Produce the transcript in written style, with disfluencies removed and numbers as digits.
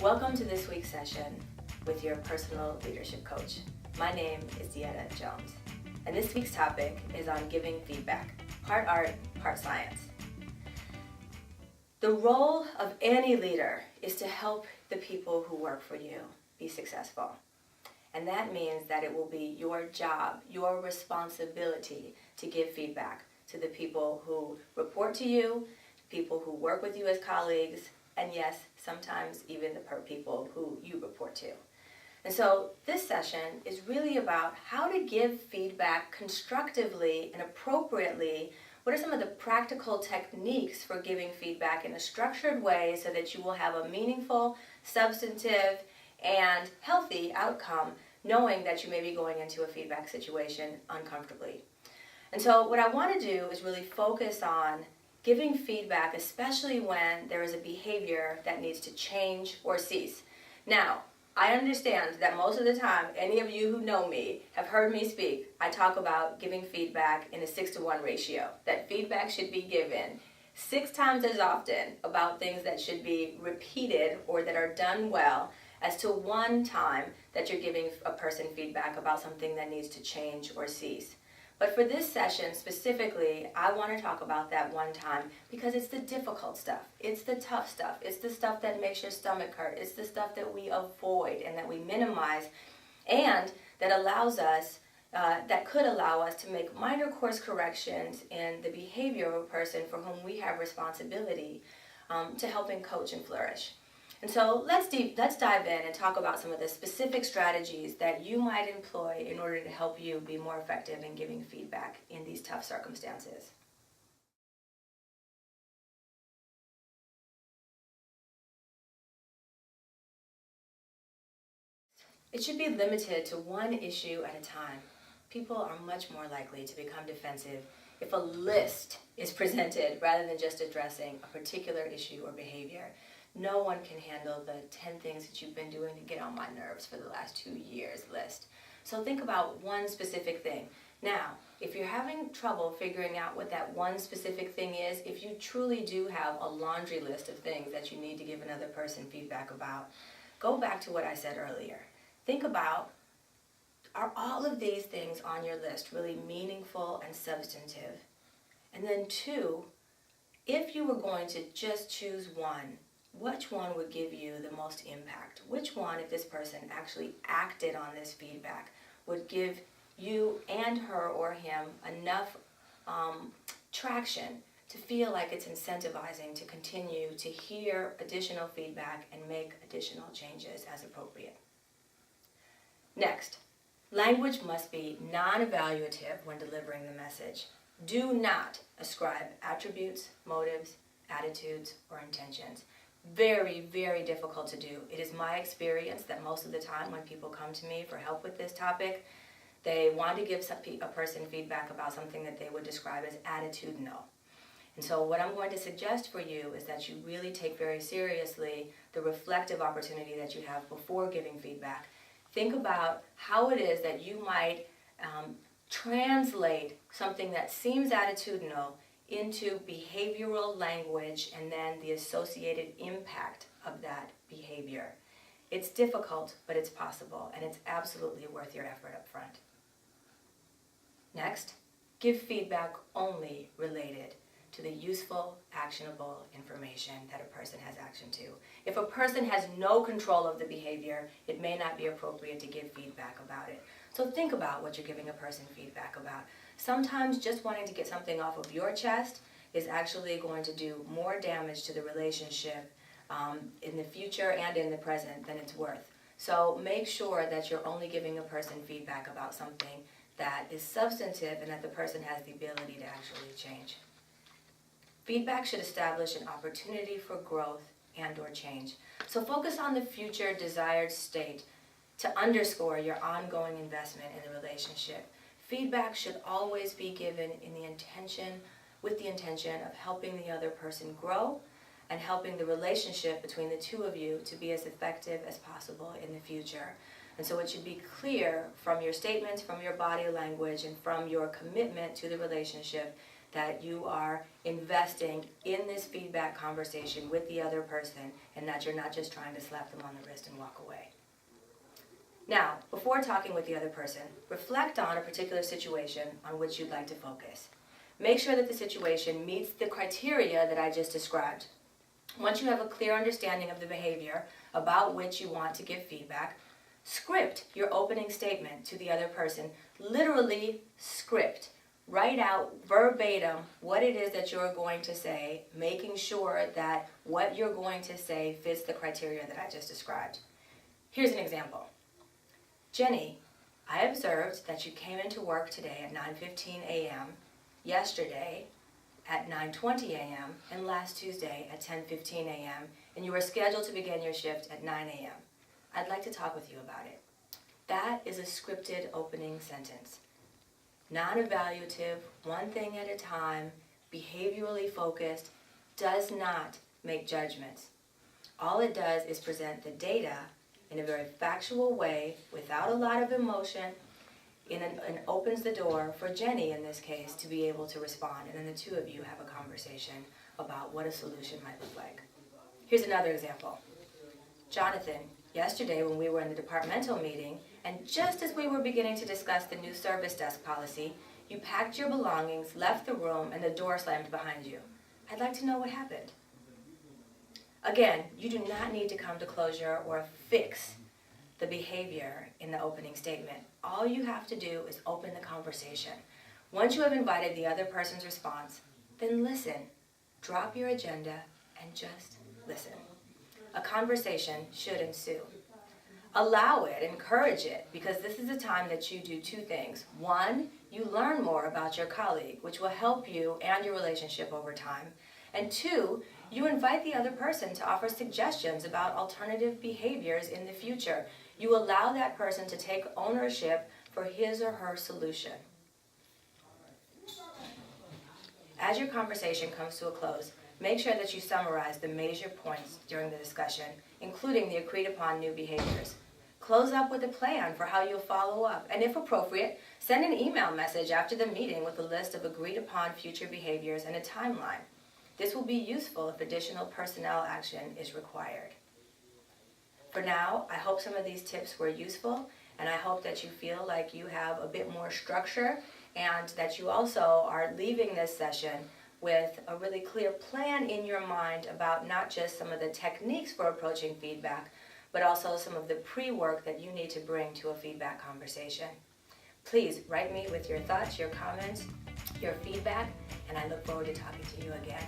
Welcome to this week's session with your personal leadership coach. My name is DeEtta Jones, and this week's topic is on giving feedback, part art, part science. The role of any leader is to help the people who work for you be successful. And that means that it will be your job, your responsibility to give feedback to the people who report to you, people who work with you as colleagues, and yes, sometimes even the people who you report to. And so this session is really about how to give feedback constructively and appropriately. What are some of the practical techniques for giving feedback in a structured way so that you will have a meaningful, substantive, and healthy outcome, knowing that you may be going into a feedback situation uncomfortably. And so what I want to do is really focus on giving feedback, especially when there is a behavior that needs to change or cease. Now, I understand that most of the time, any of you who know me have heard me speak, I talk about giving feedback in a 6-to-1 ratio, that feedback should be given 6 times as often about things that should be repeated or that are done well as to 1 time that you're giving a person feedback about something that needs to change or cease. But for this session specifically, I want to talk about that 1 time because it's the difficult stuff. It's the tough stuff. It's the stuff that makes your stomach hurt. It's the stuff that we avoid and that we minimize, and that allows us, that could allow us to make minor course corrections in the behavior of a person for whom we have responsibility to helping coach and flourish. And so let's dive in and talk about some of the specific strategies that you might employ in order to help you be more effective in giving feedback in these tough circumstances. It should be limited to 1 issue at a time. People are much more likely to become defensive if a list is presented rather than just addressing a particular issue or behavior. No one can handle the 10 things that you've been doing to get on my nerves for the last 2 years list. So think about 1 specific thing. Now, if you're having trouble figuring out what that 1 specific thing is, if you truly do have a laundry list of things that you need to give another person feedback about, go back to what I said earlier. Think about, are all of these things on your list really meaningful and substantive? And then 2, if you were going to just choose 1, which one would give you the most impact? Which one, if this person actually acted on this feedback, would give you and her or him enough traction to feel like it's incentivizing to continue to hear additional feedback and make additional changes as appropriate? Next, language must be non-evaluative when delivering the message. Do not ascribe attributes, motives, attitudes, or intentions. Very, very difficult to do. It is my experience that most of the time when people come to me for help with this topic, they want to give a person feedback about something that they would describe as attitudinal. And so what I'm going to suggest for you is that you really take very seriously the reflective opportunity that you have before giving feedback. Think about how it is that you might translate something that seems attitudinal into behavioral language and then the associated impact of that behavior. It's difficult, but it's possible, and it's absolutely worth your effort up front. Next, give feedback only related to the useful, actionable information that a person has action to. If a person has no control of the behavior, it may not be appropriate to give feedback about it. So think about what you're giving a person feedback about. Sometimes just wanting to get something off of your chest is actually going to do more damage to the relationship in the future and in the present than it's worth. So make sure that you're only giving a person feedback about something that is substantive and that the person has the ability to actually change. Feedback should establish an opportunity for growth and or change. So focus on the future desired state to underscore your ongoing investment in the relationship. Feedback should always be given with the intention of helping the other person grow and helping the relationship between the 2 of you to be as effective as possible in the future. And so it should be clear from your statements, from your body language, and from your commitment to the relationship that you are investing in this feedback conversation with the other person and that you're not just trying to slap them on the wrist and walk away. Now, before talking with the other person, reflect on a particular situation on which you'd like to focus. Make sure that the situation meets the criteria that I just described. Once you have a clear understanding of the behavior about which you want to give feedback, script your opening statement to the other person. Literally script. Write out verbatim what it is that you're going to say, making sure that what you're going to say fits the criteria that I just described. Here's an example. Jenny, I observed that you came into work today at 9:15 a.m., yesterday at 9:20 a.m., and last Tuesday at 10:15 a.m., and you were scheduled to begin your shift at 9 a.m. I'd like to talk with you about it. That is a scripted opening sentence. Non-evaluative, one thing at a time, behaviorally focused, does not make judgments. All it does is present the data in a very factual way, without a lot of emotion, and opens the door for Jenny, in this case, to be able to respond. And then the two of you have a conversation about what a solution might look like. Here's another example. Jonathan, yesterday when we were in the departmental meeting, and just as we were beginning to discuss the new service desk policy, you packed your belongings, left the room, and the door slammed behind you. I'd like to know what happened. Again, you do not need to come to closure or fix the behavior in the opening statement. All you have to do is open the conversation. Once you have invited the other person's response, then listen. Drop your agenda and just listen. A conversation should ensue. Allow it, encourage it, because this is a time that you do two things. One, you learn more about your colleague, which will help you and your relationship over time. And two, you invite the other person to offer suggestions about alternative behaviors in the future. You allow that person to take ownership for his or her solution. As your conversation comes to a close, make sure that you summarize the major points during the discussion, including the agreed upon new behaviors. Close up with a plan for how you'll follow up, and if appropriate, send an email message after the meeting with a list of agreed upon future behaviors and a timeline. This will be useful if additional personnel action is required. For now, I hope some of these tips were useful, and I hope that you feel like you have a bit more structure and that you also are leaving this session with a really clear plan in your mind about not just some of the techniques for approaching feedback, but also some of the pre-work that you need to bring to a feedback conversation. Please write me with your thoughts, your comments, your feedback, and I look forward to talking to you again.